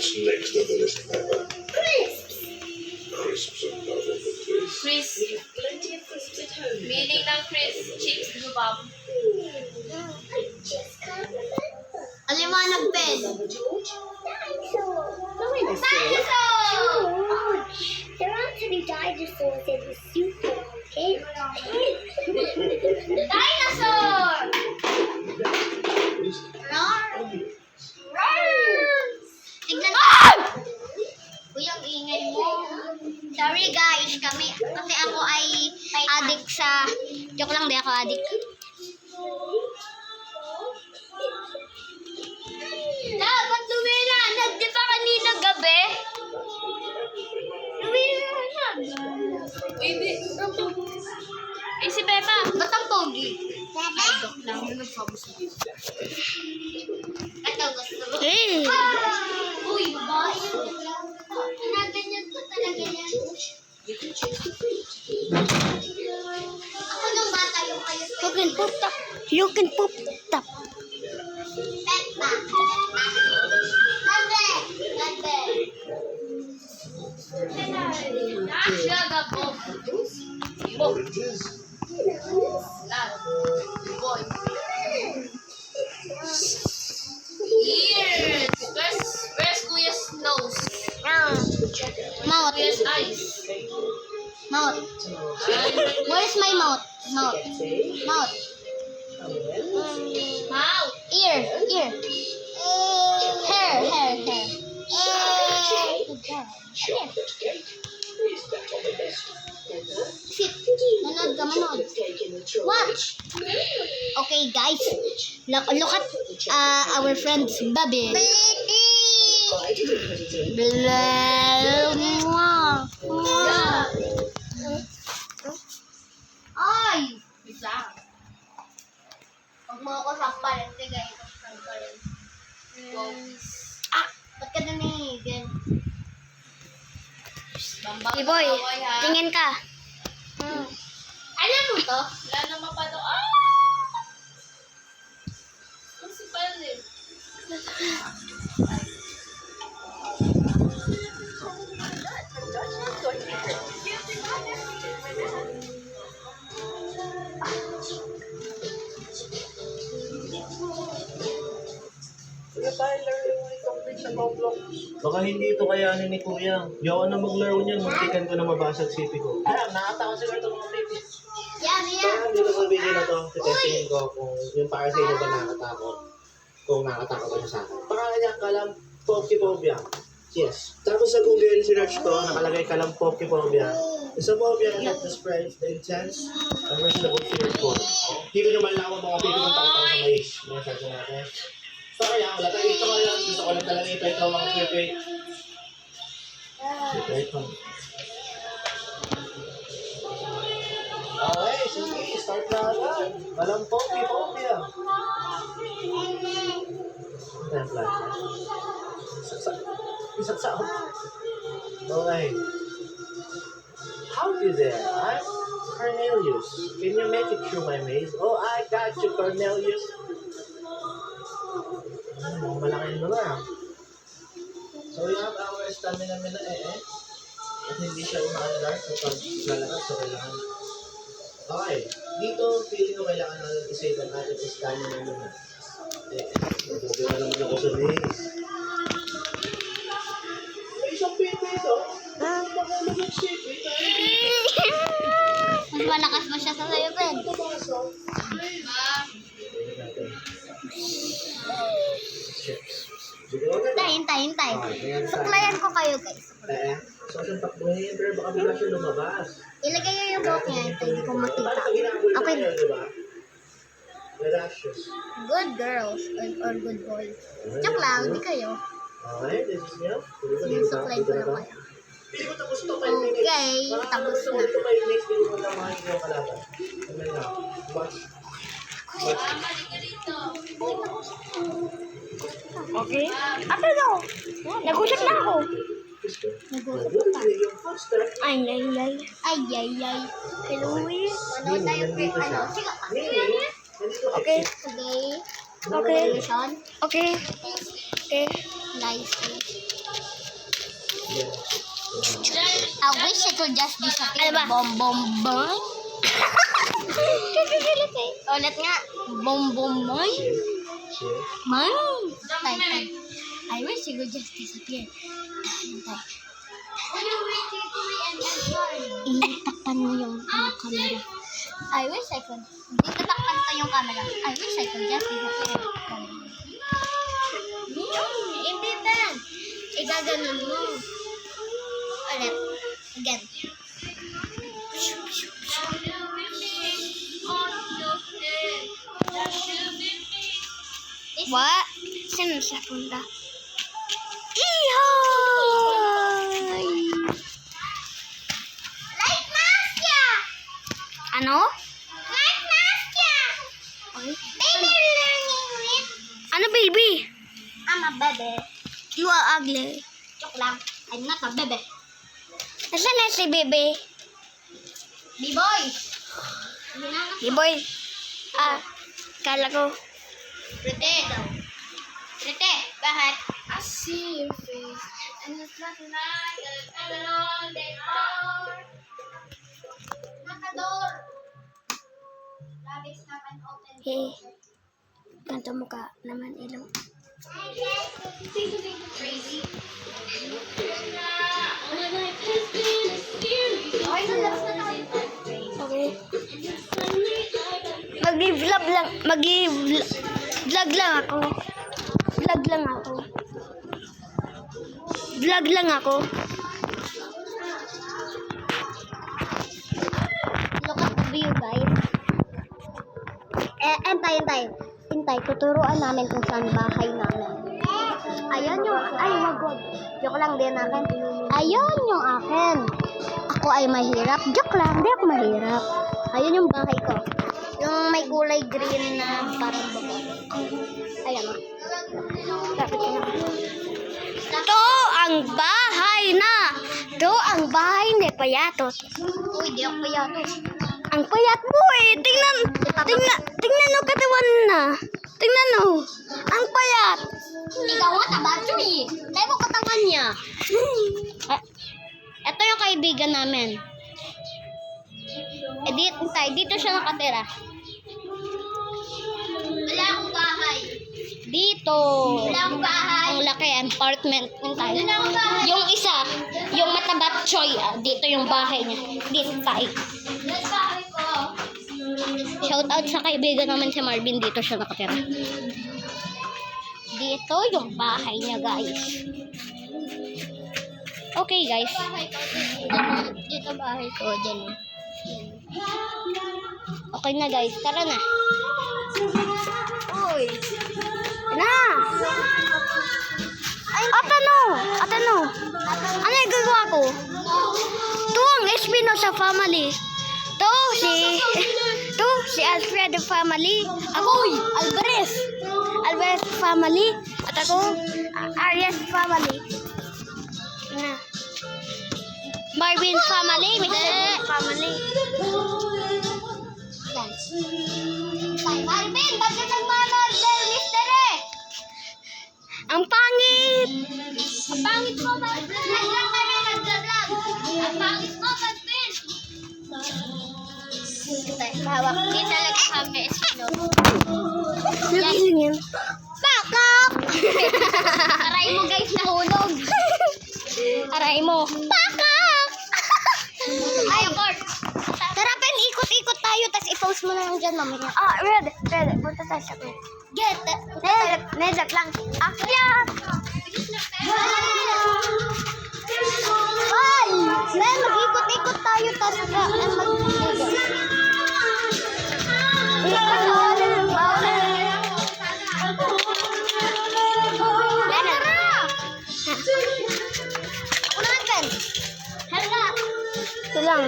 What's next on the list, Peppa? Crisps! Crisps are part of the taste. Crisp. We have plenty of crisps at home. Meaning ng crisp chips, di ba? I just can't remember. Aliwanag, Ben. Mama George? Dinosaur! Dinosaur! George! There aren't any dinosaurs in the supermarket. Dinosaur! Roar! Roar! Tignan mo! Uy, ang ingay mo. Sorry guys, kasi ako ay addict sa... Joke lang, di ako addict. Dapat lumilanag, di ba kanina gabi? Lumilanag. Hindi. Eh, si Peppa. Ba't ang pogi? Joke lang, yun nagsabi sa video. Ito, gusto mo? Hey! Uy, babae. Ginaganyan ko talaga yan. You can choose the fruit. Ako nung bata yung ayos ko. You can pop top. You can pop top. Peppa. Labe. Labe. Sugar bomb. Bomb. Love. Boy. Ears. Where's Kuya's nose? Mouth. Kuya's eyes. Mouth. Where's my mouth? Mouth. Mouth. Mouth. Ear. Ear. Hair. Hair. Hair. Chocolate cake. Is that on the list? Sit. Manood ka, manood. Cake in the tray. Watch. Okay, guys. Look at our friend's baby. I didn't put it in. Ay! Bisa. Huwag mo ako sampalin. Sige, ito sampalin. Wow. Ba't ka naningigin? Iboy, tingin ka. Alam mo to? Wala naman pa to. Ah! Kasi pala eh. Baka hindi ito kayanin ni Kuya. Di ako na maglaro niyan, muntikan ko na mabasag sipi ko. Alam, nakatawa siguro ito mga baby. Yan, So, yan. dito sa video na to, titestingin ko kung yung para sa inyo ba nakakatakot. Kung nakakatakot ba siya sa akin. Pangalan niya, Kalamphobia. Yes. Tapos sa Google search ko, nakalagay Kalamphobia. It's a phobia that describes the intense and reasonable fear for. Hindi ko nyo malaman mga baby kung takot ako sa mais. Mga sabi natin. So kaya, wala tayo ito ngayon. Gusto ko lang talaga ito mga baby. Ito. Okay, sige, start na agad. Kalamphobia. Ito yung flashlight. Isaksa ako. Okay. How do there? I'm Cornelius. Can you make it through my maze? Oh, I got you, Cornelius. Malaking lugar. So we have our stamina at hindi siya umaandar kapag lalakad sa kailangan. Okay. Dito, feeling ko kailangan natin isave ang ating stamina muna. Mabuti na naman ako sa maze. May isang baby ito. Makulog ang sipi. Mas malakas mo siya sa sayo, Ben. Hintay. Suklayan ko kayo, guys. So, saan takbuhin? Pero baka bigla siya lumabas. Ilagay niyo yung buhok niya. Ito, hindi ko makita. Okay. Diba? Gracious. Good girls or good boys. Joke lang, hindi kayo. Okay, this is milk. Sinusuklay ko na kayo. Pili ko tapos ito 5 minutes. Okay, tapos na. Ito 5 minutes, pili ko na makikita yung kalaban. Ano na? Watch. Okay? Apa daw? Nag-usap na ako. Yung foster. Ay. Hello, Manood tayo, Nandito siya. Sige, Nandito Okay. Okay. Okay. Mission. Okay. Guys, Yes. I wish I could just disappear. Ano ba? Bom, bom, bom. Ulit nga. Bom, bom, boy. Cheers. Man. Tay. I wish I could just disappear. Itakpan mo yung camera. I wish I could. Itatakpan ko yung camera. I wish I could just disappear. Hindi ba? Igaganon mo. Ulit. Again. What? Saan siya punta? Ihoy! Like Nastia! Ano? Like Nastia! Baby learning with Ano, baby? I'm a baby. You are ugly. Joke lang. I'm not a baby. Nasaan na si baby? B-boy. Hey, boy. Kala ko. Rete. Rete, bakit? I see your face and it's not like I'm alone that door. Nakador. Rabbits have an open Hey. Ganto mo ka naman, ilong. Crazy. Okay. Mag-vlog lang. Mag-vlog lang ako. Vlog lang ako. Vlog lang ako. Look at the view, guys. Hintay. Tuturuan namin kung saan bahay namin. Ayan yung, wag. Joke lang din namin. Ayan yung akin. Ako ay mahirap. Joke lang, di ako mahirap. Ayun yung bahay ko. Yung may kulay green na parang bako. Ayan o. Lapit ka na. Ito ang bahay na. Ito ang bahay ni Payatot. Uy, di ako payato. Ang payat mo eh. Tingnan mo katawan na. Tingnan mo. Ang payat. Ikaw nga, tabacho eh. Tayo mo katawan niya. Ito yung kaibigan namin. Dito siya nakatira. Wala akong bahay. Dito. Wala akong bahay. Ang laki, apartment. Tayo. Wala akong bahay. Yung isa, yung matabat choy, dito yung bahay niya. Dito tayo. Wala bahay ko. Shout out sa kaibigan naman si Marvin, dito siya nakatira. Dito yung bahay niya, guys. Okay, guys. Dito bahay ko, dyan. Okay na, guys. Tara na. Uy. Na. Atano. Ano yung gagawa ko? Ito ang Espinosa family. Ito si Alfredo family. Ako, Alvarez family. At ako, Arias family. Na. Marvin family. Mr. family. Marvin, bakit nagmamorder, mister eh? Ang pangit. Ang pangit mo, Marvin. Naglang kami, naglag. Ang pangit mo, Marvin. Hawak. Di talaga kami, Espino. Nagiling yan. Pakak! Aray mo, guys, nahulog. Aray mo. Pakak! Ayaw, Kurt. Tara, Ben, ikot-ikot tayo, tapos i-post mo na lang dyan, mamaya. Red. Punta tayo sa red. Get! Nezak lang. Akyat! Ay! Ben, mag-ikot-ikot tayo, tapos Ito lang.